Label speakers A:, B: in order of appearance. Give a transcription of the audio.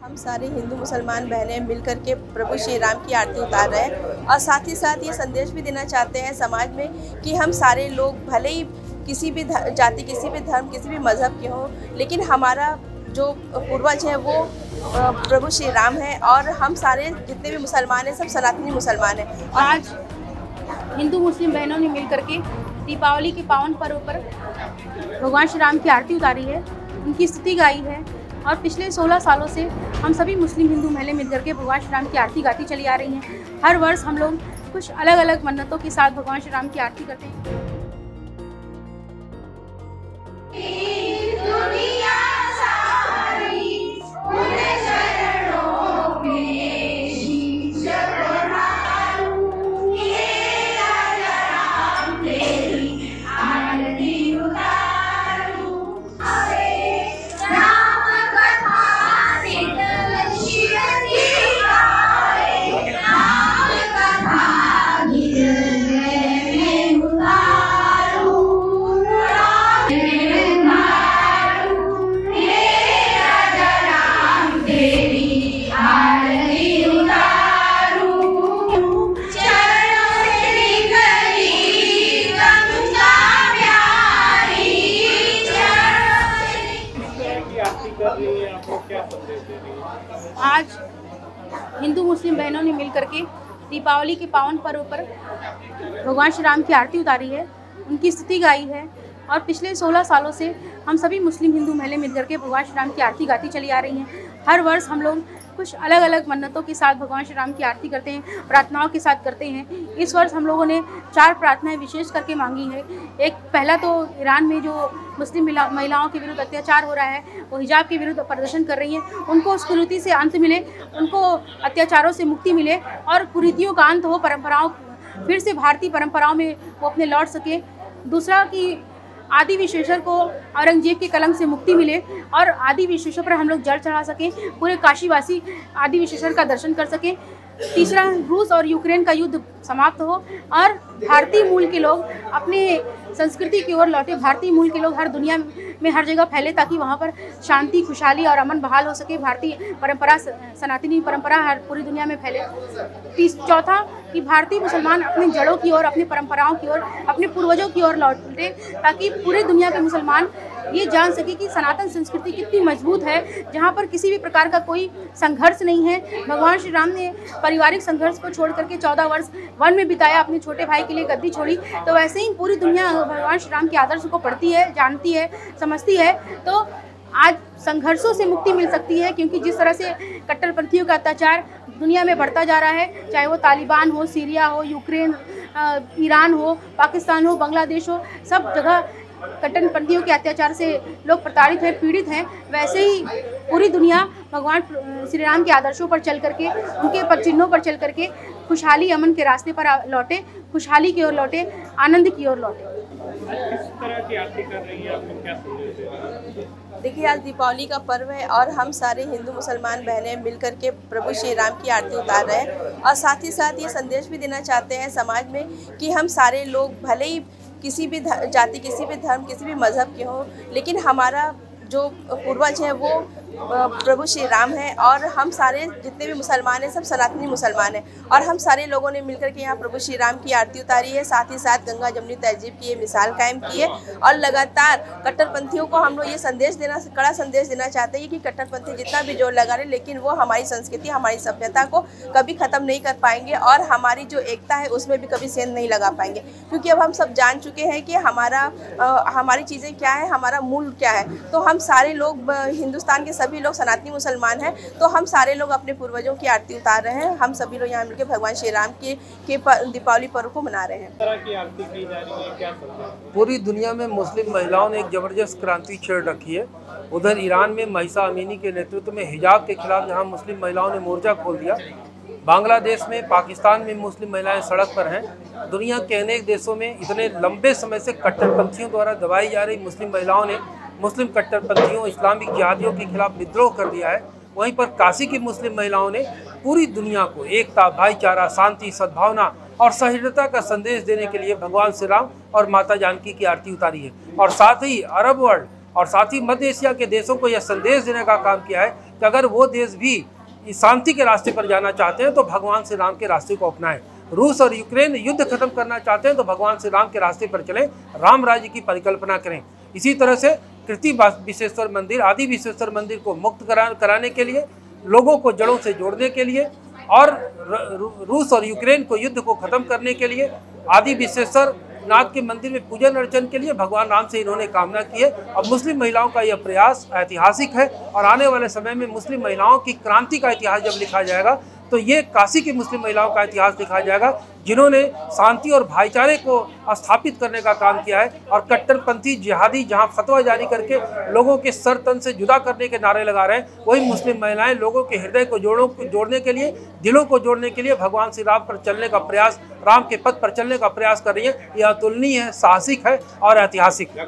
A: हम सारे हिंदू मुसलमान बहनें मिलकर के प्रभु श्री राम की आरती उतार रहे हैं और साथ ही साथ ये संदेश भी देना चाहते हैं समाज में कि हम सारे लोग भले ही किसी भी जाति, किसी भी धर्म, किसी भी मज़हब के हों, लेकिन हमारा जो पूर्वज है वो प्रभु श्री राम है और हम सारे जितने भी मुसलमान हैं सब सनातनी मुसलमान हैं। और
B: आज हिंदू मुस्लिम बहनों ने मिलकर के दीपावली के पावन पर्व पर भगवान श्री राम की आरती उतारी है, उनकी स्तुति गाई है और पिछले 16 सालों से हम सभी मुस्लिम हिंदू महिलाएं मिलकर के भगवान श्री राम की आरती गाती चली आ रही हैं। हर वर्ष हम लोग कुछ अलग अलग मन्नतों के साथ भगवान श्री राम की आरती करते हैं। आज हिंदू मुस्लिम बहनों ने मिलकर के दीपावली के पावन पर्व पर भगवान श्री राम की आरती उतारी है, उनकी स्तुति गाई है और पिछले 16 सालों से हम सभी मुस्लिम हिंदू महिलाएं मिलकर के भगवान श्री राम की आरती गाती चली आ रही हैं। हर वर्ष हम लोग कुछ अलग अलग मन्नतों के साथ भगवान श्री राम की आरती करते हैं, प्रार्थनाओं के साथ करते हैं। इस वर्ष हम लोगों ने 4 प्रार्थनाएं विशेष करके मांगी है। एक पहला तो ईरान में जो मुस्लिम महिलाओं के विरुद्ध अत्याचार हो रहा है, वो हिजाब के विरुद्ध प्रदर्शन कर रही हैं, उनको उस कुरीति से अंत मिले, उनको अत्याचारों से मुक्ति मिले और कुरीतियों का अंत हो, परंपराओं फिर से भारतीय परंपराओं में वो अपने लौट सके। दूसरा कि आदि विश्वेश्वर को औरंगजेब के कलंक से मुक्ति मिले और आदि विश्वेश्वर पर हम लोग जल चढ़ा सकें, पूरे काशीवासी आदि विश्वेश्वर का दर्शन कर सकें। तीसरा, रूस और यूक्रेन का युद्ध समाप्त हो और भारतीय मूल के लोग अपने संस्कृति की ओर लौटे, भारतीय मूल के लोग हर दुनिया में हर जगह फैले ताकि वहाँ पर शांति, खुशहाली और अमन बहाल हो सके, भारतीय परंपरा, सनातनी परंपरा हर पूरी दुनिया में फैले। चौथा कि भारतीय मुसलमान अपनी जड़ों की ओर, अपनी परंपराओं की ओर, अपने पूर्वजों की ओर लौटे ताकि पूरी दुनिया के मुसलमान ये जान सके कि सनातन संस्कृति कितनी मजबूत है, जहाँ पर किसी भी प्रकार का कोई संघर्ष नहीं है। भगवान श्री राम ने पारिवारिक संघर्ष को छोड़ करके 14 वर्ष वन में बिताया, अपने छोटे भाई के लिए गद्दी छोड़ी। तो वैसे ही पूरी दुनिया भगवान श्री राम के आदर्श को पढ़ती है, जानती है, समझती है। तो आज संघर्षों से मुक्ति मिल सकती है, क्योंकि जिस तरह से कट्टरपंथियों का अत्याचार दुनिया में बढ़ता जा रहा है, चाहे वो तालिबान हो, सीरिया हो, यूक्रेन, ईरान हो, पाकिस्तान हो, बांग्लादेश हो, सब जगह कट्टरपंथियों के अत्याचार से लोग प्रताड़ित हैं, पीड़ित हैं। वैसे ही पूरी दुनिया भगवान श्री राम के आदर्शों पर चल करके, उनके पद चिन्हों पर चल करके खुशहाली, अमन के रास्ते पर लौटे, खुशहाली की ओर लौटे, आनंद की ओर लौटे।
C: किस तरह की आरती कर रही है, आपको क्या संदेश दे रही है?
A: देखिए, आज दीपावली का पर्व है और हम सारे हिंदू मुसलमान बहनें मिलकर के प्रभु श्री राम की आरती उतार रहे हैं और साथ ही साथ ये संदेश भी देना चाहते हैं समाज में कि हम सारे लोग भले ही किसी भी जाति, किसी भी धर्म, किसी भी मज़हब के हों, लेकिन हमारा जो पूर्वज है वो प्रभु श्री राम है और हम सारे जितने भी मुसलमान हैं सब सनातनी मुसलमान हैं और हम सारे लोगों ने मिलकर के यहाँ प्रभु श्री राम की आरती उतारी है। साथ ही साथ गंगा जमुनी तहजीब की ये मिसाल कायम की है और लगातार कट्टरपंथियों को हम लोग ये संदेश देना, कड़ा संदेश देना चाहते हैं कि कट्टरपंथी जितना भी जोर लगा रहे, लेकिन वो हमारी संस्कृति, हमारी सभ्यता को कभी ख़त्म नहीं कर पाएंगे और हमारी जो एकता है उसमें भी कभी सेंध नहीं लगा पाएंगे, क्योंकि अब हम सब जान चुके हैं कि हमारी चीज़ें क्या है, हमारा मूल क्या है। तो हम सारे लोग, हिंदुस्तान के सभी लोग सनातनी मुसलमान हैं, तो हम सारे लोग अपने पूर्वजों की आरती उतार रहे हैं। हम सभी लोग यहाँ मिलकर भगवान श्री राम के दीपावली पर्व को मना रहे हैं।
C: तरह की आरती की जा रही है, क्या संदेश?
D: पूरी दुनिया में मुस्लिम महिलाओं ने एक जबरदस्त क्रांति छेड़ रखी है। उधर ईरान में महिसा अमीनी के नेतृत्व में हिजाब के खिलाफ जहाँ मुस्लिम महिलाओं ने मोर्चा खोल दिया, बांग्लादेश में, पाकिस्तान में मुस्लिम महिलाएं सड़क पर हैं। दुनिया के अनेक देशों में इतने लंबे समय से कट्टरपंथियों द्वारा दबाई जा रही मुस्लिम महिलाओं ने मुस्लिम कट्टरपंथियों, इस्लामिक जिहादियों के खिलाफ विद्रोह कर दिया है। वहीं पर काशी की मुस्लिम महिलाओं ने पूरी दुनिया को एकता, भाईचारा, शांति, सद्भावना और सहिष्णुता का संदेश देने के लिए भगवान श्री राम और माता जानकी की आरती उतारी है और साथ ही अरब वर्ल्ड और साथ ही मध्य एशिया के देशों को यह संदेश देने का काम किया है कि अगर वो देश भी शांति के रास्ते पर जाना चाहते हैं तो भगवान श्री राम के रास्ते को अपनाएं। रूस और यूक्रेन युद्ध खत्म करना चाहते हैं तो भगवान श्री राम के रास्ते पर चलें, राम राज्य की परिकल्पना करें। इसी तरह से कृति विश्वेश्वर मंदिर, आदि विश्वेश्वर मंदिर को मुक्त कराने के लिए, लोगों को जड़ों से जोड़ने के लिए और रूस और यूक्रेन को युद्ध को खत्म करने के लिए, आदि विश्वेश्वर नाथ के मंदिर में पूजन अर्चन के लिए भगवान राम से इन्होंने कामना की है। अब मुस्लिम महिलाओं का यह प्रयास ऐतिहासिक है और आने वाले समय में मुस्लिम महिलाओं की क्रांति का इतिहास जब लिखा जाएगा तो ये काशी की मुस्लिम महिलाओं का इतिहास लिखा जाएगा, जिन्होंने शांति और भाईचारे को स्थापित करने का काम किया है। और कट्टरपंथी जिहादी जहां फतवा जारी करके लोगों के सर तन से जुदा करने के नारे लगा रहे हैं, वही मुस्लिम महिलाएं लोगों के हृदय को जोड़ने के लिए, दिलों को जोड़ने के लिए भगवान श्री राम पर चलने का प्रयास, राम के पथ पर चलने का प्रयास कर रही है। यह अतुलनीय है, साहसिक है और ऐतिहासिक है।